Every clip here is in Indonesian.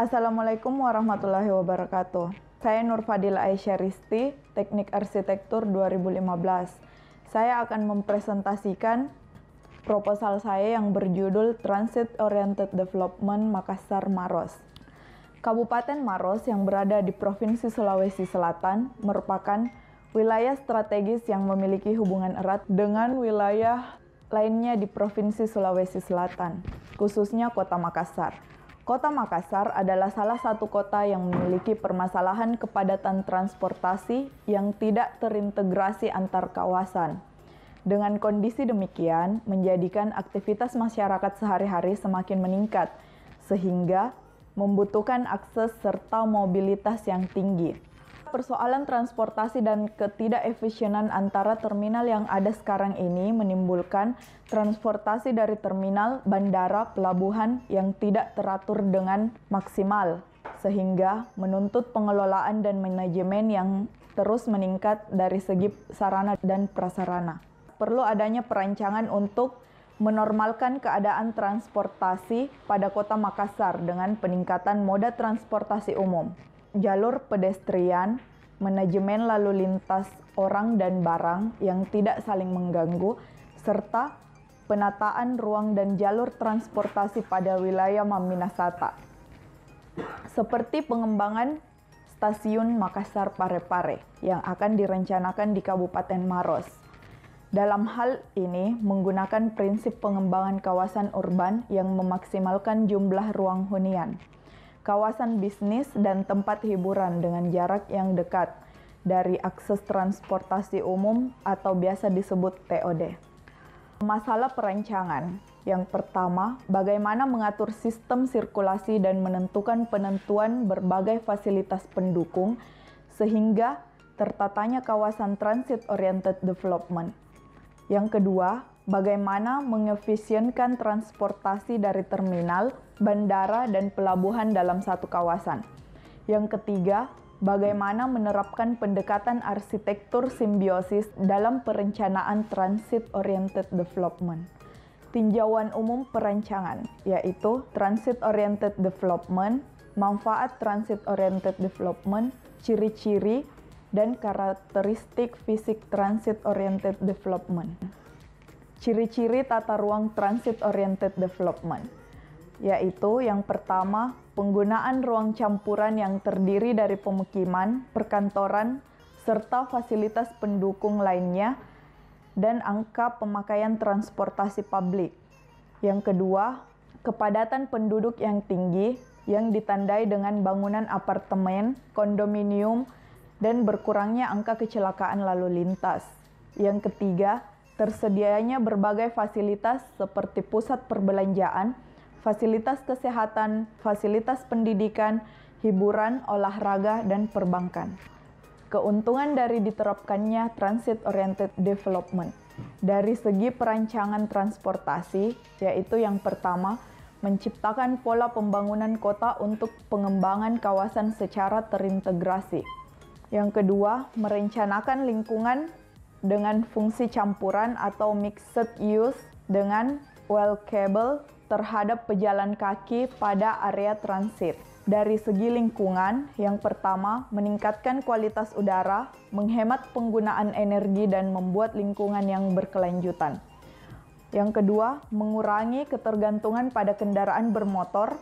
Assalamualaikum warahmatullahi wabarakatuh. Saya Nur Fadila Aisyah Risti, Teknik Arsitektur 2015. Saya akan mempresentasikan proposal saya yang berjudul Transit Oriented Development Makassar Maros. Kabupaten Maros yang berada di Provinsi Sulawesi Selatan merupakan wilayah strategis yang memiliki hubungan erat dengan wilayah lainnya di Provinsi Sulawesi Selatan, khususnya Kota Makassar. Kota Makassar adalah salah satu kota yang memiliki permasalahan kepadatan transportasi yang tidak terintegrasi antar kawasan. Dengan kondisi demikian, menjadikan aktivitas masyarakat sehari-hari semakin meningkat, sehingga membutuhkan akses serta mobilitas yang tinggi. Persoalan transportasi dan ketidakefisienan antara terminal yang ada sekarang ini menimbulkan transportasi dari terminal, bandara, pelabuhan yang tidak teratur dengan maksimal, sehingga menuntut pengelolaan dan manajemen yang terus meningkat dari segi sarana dan prasarana. Perlu adanya perancangan untuk menormalkan keadaan transportasi pada Kota Makassar dengan peningkatan moda transportasi umum, jalur pedestrian, manajemen lalu lintas orang dan barang yang tidak saling mengganggu, serta penataan ruang dan jalur transportasi pada wilayah Maminasata, seperti pengembangan stasiun Makassar Parepare yang akan direncanakan di Kabupaten Maros. Dalam hal ini, menggunakan prinsip pengembangan kawasan urban yang memaksimalkan jumlah ruang hunian, kawasan bisnis, dan tempat hiburan dengan jarak yang dekat dari akses transportasi umum atau biasa disebut TOD. Masalah perancangan. Yang pertama, bagaimana mengatur sistem sirkulasi dan menentukan penentuan berbagai fasilitas pendukung sehingga tertatanya kawasan transit oriented development. Yang kedua, bagaimana mengefisienkan transportasi dari terminal, bandara, dan pelabuhan dalam satu kawasan. Yang ketiga, bagaimana menerapkan pendekatan arsitektur simbiosis dalam perencanaan transit oriented development. Tinjauan umum perancangan, yaitu transit oriented development, manfaat transit oriented development, ciri-ciri, dan karakteristik fisik transit oriented development. Ciri-ciri tata ruang transit oriented development, yaitu yang pertama, penggunaan ruang campuran yang terdiri dari pemukiman, perkantoran, serta fasilitas pendukung lainnya, dan angka pemakaian transportasi publik. Yang kedua, kepadatan penduduk yang tinggi yang ditandai dengan bangunan apartemen, kondominium, dan berkurangnya angka kecelakaan lalu lintas. Yang ketiga, tersedianya berbagai fasilitas seperti pusat perbelanjaan, fasilitas kesehatan, fasilitas pendidikan, hiburan, olahraga, dan perbankan. Keuntungan dari diterapkannya transit oriented development. Dari segi perancangan transportasi, yaitu yang pertama, menciptakan pola pembangunan kota untuk pengembangan kawasan secara terintegrasi. Yang kedua, merencanakan lingkungan dengan fungsi campuran atau mixed use dengan walkable terhadap pejalan kaki pada area transit. Dari segi lingkungan, yang pertama, meningkatkan kualitas udara, menghemat penggunaan energi, dan membuat lingkungan yang berkelanjutan. Yang kedua, mengurangi ketergantungan pada kendaraan bermotor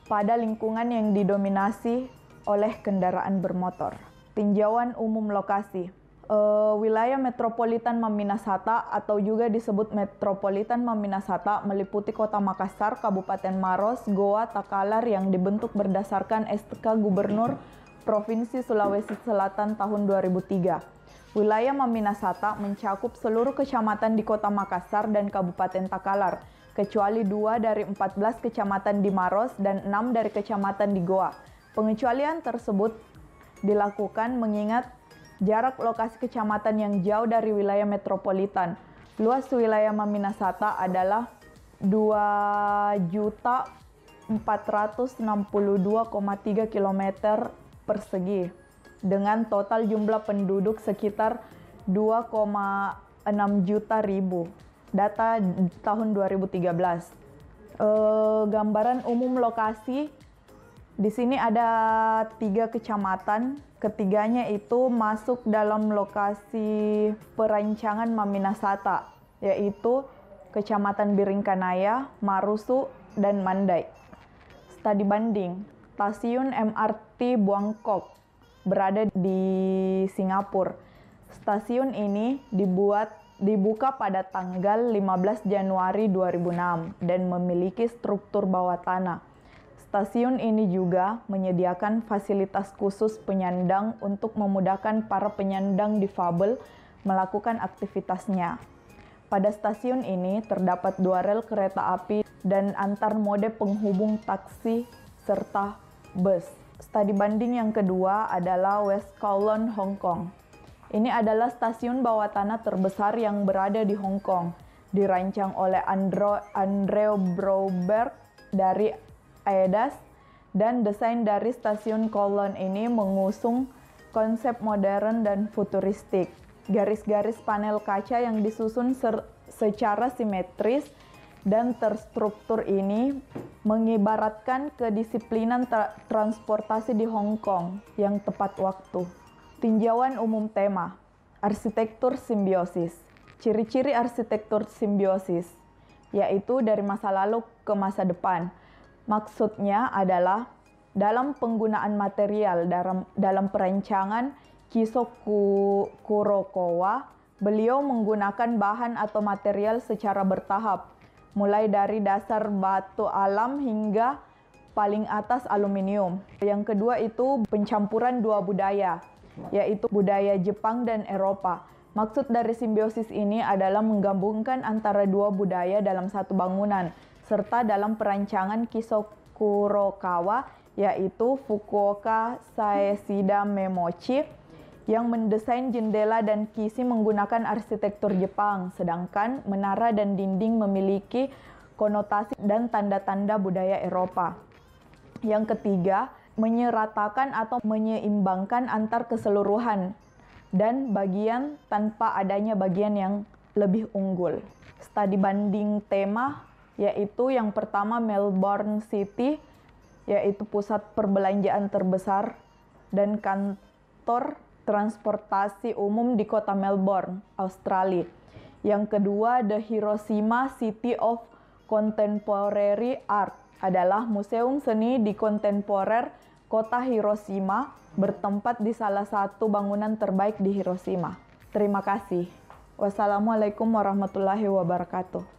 pada lingkungan yang didominasi oleh kendaraan bermotor. Tinjauan umum lokasi. Wilayah metropolitan Maminasata atau juga disebut Metropolitan Maminasata meliputi Kota Makassar, Kabupaten Maros, Goa, Takalar yang dibentuk berdasarkan SK Gubernur Provinsi Sulawesi Selatan tahun 2003. Wilayah Maminasata mencakup seluruh kecamatan di Kota Makassar dan Kabupaten Takalar, kecuali 2 dari 14 kecamatan di Maros dan 6 dari kecamatan di Goa. Pengecualian tersebut dilakukan mengingat jarak lokasi kecamatan yang jauh dari wilayah metropolitan. Luas wilayah Maminasata adalah 2.462,3 km persegi dengan total jumlah penduduk sekitar 2,6 juta ribu. Data tahun 2013. Gambaran umum lokasi Di sini ada 3 kecamatan, ketiganya itu masuk dalam lokasi perancangan Maminasata, yaitu Kecamatan Biringkanaya, Marusu, dan Mandai. Studi banding, stasiun MRT Buangkok berada di Singapura. Stasiun ini dibuka pada tanggal 15 Januari 2006 dan memiliki struktur bawah tanah. Stasiun ini juga menyediakan fasilitas khusus penyandang untuk memudahkan para penyandang difabel melakukan aktivitasnya. Pada stasiun ini terdapat 2 rel kereta api dan antar mode penghubung taksi serta bus. Studi banding yang kedua adalah West Kowloon, Hong Kong. Ini adalah stasiun bawah tanah terbesar yang berada di Hong Kong. Dirancang oleh Andrew Broberg dari AEDAS, dan desain dari stasiun Kowloon ini mengusung konsep modern dan futuristik. Garis-garis panel kaca yang disusun secara simetris dan terstruktur ini mengibaratkan kedisiplinan transportasi di Hong Kong yang tepat waktu. Tinjauan umum tema, arsitektur simbiosis. Ciri-ciri arsitektur simbiosis, yaitu dari masa lalu ke masa depan. Maksudnya adalah dalam penggunaan material dalam perancangan Kiso Kurokawa, beliau menggunakan bahan atau material secara bertahap, mulai dari dasar batu alam hingga paling atas aluminium. Yang kedua itu pencampuran 2 budaya, yaitu budaya Jepang dan Eropa. Maksud dari simbiosis ini adalah menggabungkan antara 2 budaya dalam satu bangunan, serta dalam perancangan Kiso Kurokawa, yaitu Fukuoka Saeshida Memochi, yang mendesain jendela dan kisi menggunakan arsitektur Jepang, sedangkan menara dan dinding memiliki konotasi dan tanda-tanda budaya Eropa. Yang ketiga, menyeratakan atau menyeimbangkan antar keseluruhan dan bagian tanpa adanya bagian yang lebih unggul. Studi banding tema, yaitu yang pertama Melbourne City, yaitu pusat perbelanjaan terbesar dan kantor transportasi umum di kota Melbourne, Australia. Yang kedua, The Hiroshima City of Contemporary Art, adalah museum seni di kontemporer kota Hiroshima, bertempat di salah satu bangunan terbaik di Hiroshima. Terima kasih. Wassalamualaikum warahmatullahi wabarakatuh.